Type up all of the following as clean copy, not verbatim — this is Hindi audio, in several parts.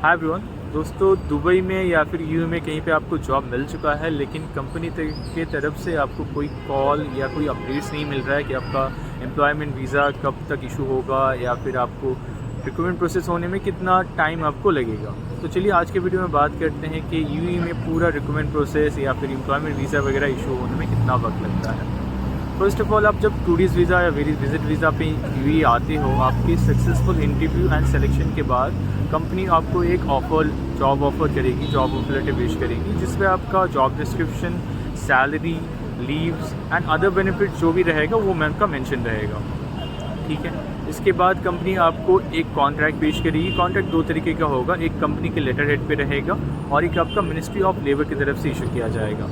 Hi everyone. दोस्तों, दुबई में या फिर यूएई में कहीं पे आपको जॉब मिल चुका है, लेकिन कंपनी के तरफ से आपको कोई कॉल या कोई अपडेट्स नहीं मिल रहा है कि आपका एम्प्लॉयमेंट वीज़ा कब तक इशू होगा या फिर आपको रिक्रूटमेंट प्रोसेस होने में कितना टाइम आपको लगेगा। तो चलिए आज के वीडियो में बात करते हैं कि यूएई में पूरा रिक्रूटमेंट प्रोसेस या फिर एम्प्लॉयमेंट वीज़ा वगैरह इशू होने में कितना वक्त लगता है। फर्स्ट ऑफ ऑल, आप जब टूरिस्ट वीज़ा या विजिट वीज़ा पे यूएई आते हो, आपकी सक्सेसफुल इंटरव्यू एंड सिलेक्शन के बाद कंपनी आपको एक जॉब ऑफ़र करेगी, जॉब ऑफर लेटर पेश करेगी, जिसमें आपका job description, salary, leaves and other benefit जो भी रहेगा वो उनका मेंशन रहेगा। ठीक है। इसके बाद कंपनी आपको एक कॉन्ट्रैक्ट पेश करेगी। कॉन्ट्रैक्ट दो तरीके का होगा, एक कंपनी के लेटर हेड पे रहेगा और एक आपका मिनिस्ट्री ऑफ लेबर की तरफ से इशू किया जाएगा।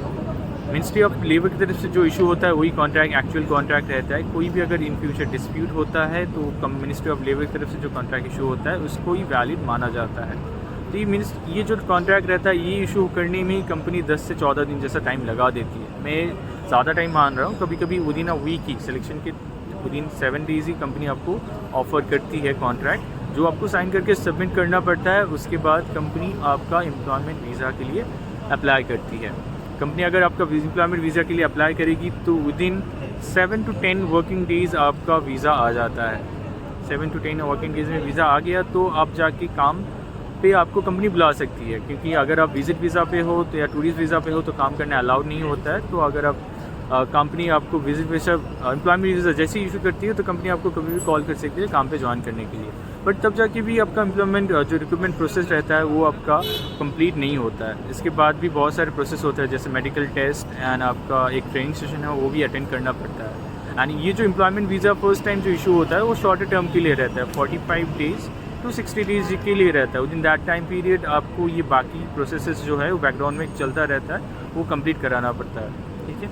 मिनिस्ट्री ऑफ लेबर की तरफ से जो इशू होता है वही कॉन्ट्रैक्ट एक्चुअल कॉन्ट्रैक्ट रहता है। कोई भी अगर इन फ्यूचर डिस्प्यूट होता है तो मिनिस्ट्री ऑफ लेबर की तरफ से जो कॉन्ट्रैक्ट इशू होता है उसको ही वैलिड माना जाता है। तो ये जो कॉन्ट्रैक्ट रहता है ये इशू करने में कंपनी 10 से 14 दिन जैसा टाइम लगा देती है। मैं ज़्यादा टाइम मान रहा हूँ, कभी कभी विदिन अ वीक ही, सिलेक्शन के विदिन 7 डेज़ ही कंपनी आपको ऑफ़र करती है कॉन्ट्रैक्ट, जो आपको साइन करके सबमिट करना पड़ता है। उसके बाद कंपनी आपका एम्प्लॉयमेंट वीज़ा के लिए अप्लाई करती है। कंपनी अगर आपका एम्प्लॉयमेंट वीज़ा के लिए अप्लाई करेगी तो विदिन 7 to 10 वर्किंग डेज़ आपका वीज़ा आ जाता है। 7 to 10 वर्किंग डेज़ में वीज़ा आ गया तो आप जाके काम पे आपको कंपनी बुला सकती है, क्योंकि अगर आप विजिट वीज़ा पे हो तो या टूरिस्ट वीज़ा पे हो तो काम करना अलाउड नहीं होता है। तो अगर आप कंपनी आपको विजिट वीज़ा एम्प्लॉयमेंट वीज़ा जैसे इशू करती है तो कंपनी आपको कभी भी कॉल कर सकती है काम पे ज्वाइन करने के लिए। बट तब जाके भी आपका एम्प्लॉयमेंट जो रिक्रूटमेंट प्रोसेस रहता है वो आपका कंप्लीट नहीं होता है। इसके बाद भी बहुत सारे प्रोसेस होते हैं, जैसे मेडिकल टेस्ट एंड आपका एक ट्रेनिंग सेशन है वो भी अटेंड करना पड़ता है। एंड ये जो एम्प्लॉयमेंट वीज़ा फर्स्ट टाइम जो इशू होता है वो शॉर्ट टर्म के लिए रहता है, 45 डेज़ to 60 डेज़ के लिए रहता है। With in that time period आपको ये बाकी प्रोसेसेस जो है वो बैकग्राउंड में चलता रहता है, वो कंप्लीट कराना पड़ता है। ठीक है,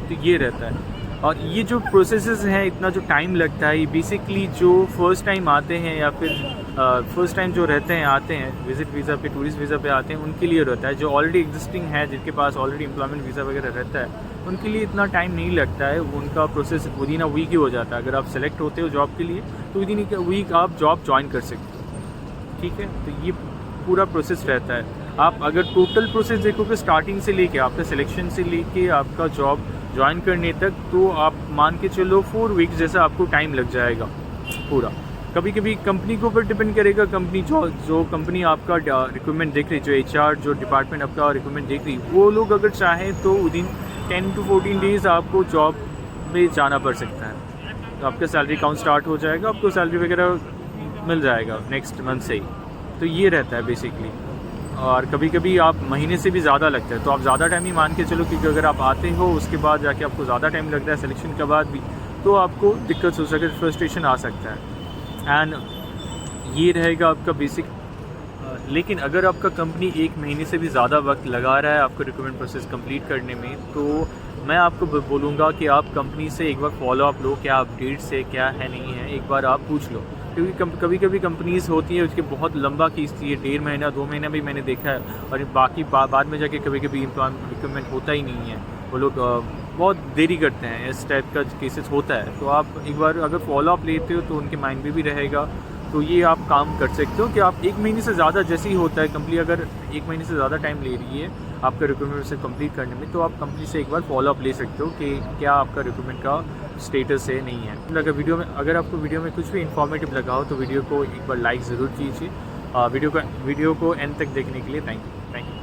तो ये रहता है। और ये जो प्रोसेसेस हैं, इतना जो टाइम लगता है, ये बेसिकली जो फर्स्ट टाइम आते हैं या फिर फर्स्ट टाइम जो रहते हैं आते हैं विजिट वीज़ा पे, टूरिस्ट वीज़ा पे आते हैं, उनके लिए रहता है। जो ऑलरेडी एग्जिस्टिंग है, जिनके पास ऑलरेडी एम्प्लॉयमेंट वीज़ा वगैरह रहता है, उनके लिए इतना टाइम नहीं लगता है। उनका प्रोसेस विदिन अ वीक ही हो जाता है। अगर आप सेलेक्ट होते हो जॉब के लिए तो विदिन अ वीक आप जॉब ज्वाइन कर सकते हो। ठीक है, तो ये पूरा प्रोसेस रहता है। आप अगर टोटल प्रोसेस देखोगे स्टार्टिंग से लेके आपका सिलेक्शन से लेके आपका जॉब ज्वाइन करने तक, तो आप मान के चलो 4 वीक्स जैसा आपको टाइम लग जाएगा पूरा। कभी कभी कंपनी के ऊपर डिपेंड करेगा। कंपनी जो कंपनी आपका रिक्रूटमेंट देख रही, जो एचआर जो डिपार्टमेंट आपका रिक्रूटमेंट देख रही, वो लोग अगर चाहें तो विदिन 10 to 14 डेज़ आपको जॉब में जाना पड़ सकता है। तो आपका सैलरी अकाउंट स्टार्ट हो जाएगा, आपको सैलरी वगैरह मिल जाएगा नेक्स्ट मंथ से ही। तो ये रहता है बेसिकली। और कभी कभी आप महीने से भी ज़्यादा लगता है, तो आप ज़्यादा टाइम ही मान के चलो, क्योंकि अगर आप आते हो उसके बाद जाके आपको ज़्यादा टाइम लगता है सिलेक्शन के बाद भी, तो आपको दिक्कत हो सकती है, फ्रस्ट्रेशन आ सकता है। एंड ये रहेगा आपका बेसिक। लेकिन अगर आपका कंपनी 1 महीने से भी ज़्यादा वक्त लगा रहा है आपको रिक्रूटमेंट प्रोसेस कंप्लीट करने में, तो मैं आपको बोलूँगा कि आप कंपनी से एक बार फॉलोअप लो, क्या अपडेट्स है क्या है नहीं है, एक बार आप पूछ लो। क्योंकि कभी कभी कंपनीज़ होती है उसके बहुत लंबा खींचती है, 1.5 महीना 2 महीना भी मैंने देखा है, और बाकी बाद में जाके कभी कभी रिक्रूटमेंट होता ही नहीं है। वो लोग बहुत देरी करते हैं, इस टाइप का केसेस होता है। तो आप एक बार अगर फॉलोअप लेते हो तो उनके माइंड में भी रहेगा। तो ये आप काम कर सकते हो कि आप 1 महीने से ज़्यादा जैसे ही होता है, कंपनी अगर 1 महीने से ज़्यादा टाइम ले रही है आपका रिक्रूटमेंट से कंप्लीट करने में, तो आप कंपनी से एक बार फॉलोअप ले सकते हो कि क्या आपका रिक्रूटमेंट का स्टेटस है नहीं है। अगर आपको वीडियो में कुछ भी इन्फॉर्मेटिव लगा हो तो वीडियो को एक बार लाइक ज़रूर कीजिए। वीडियो को एंड तक देखने के लिए थैंक यू।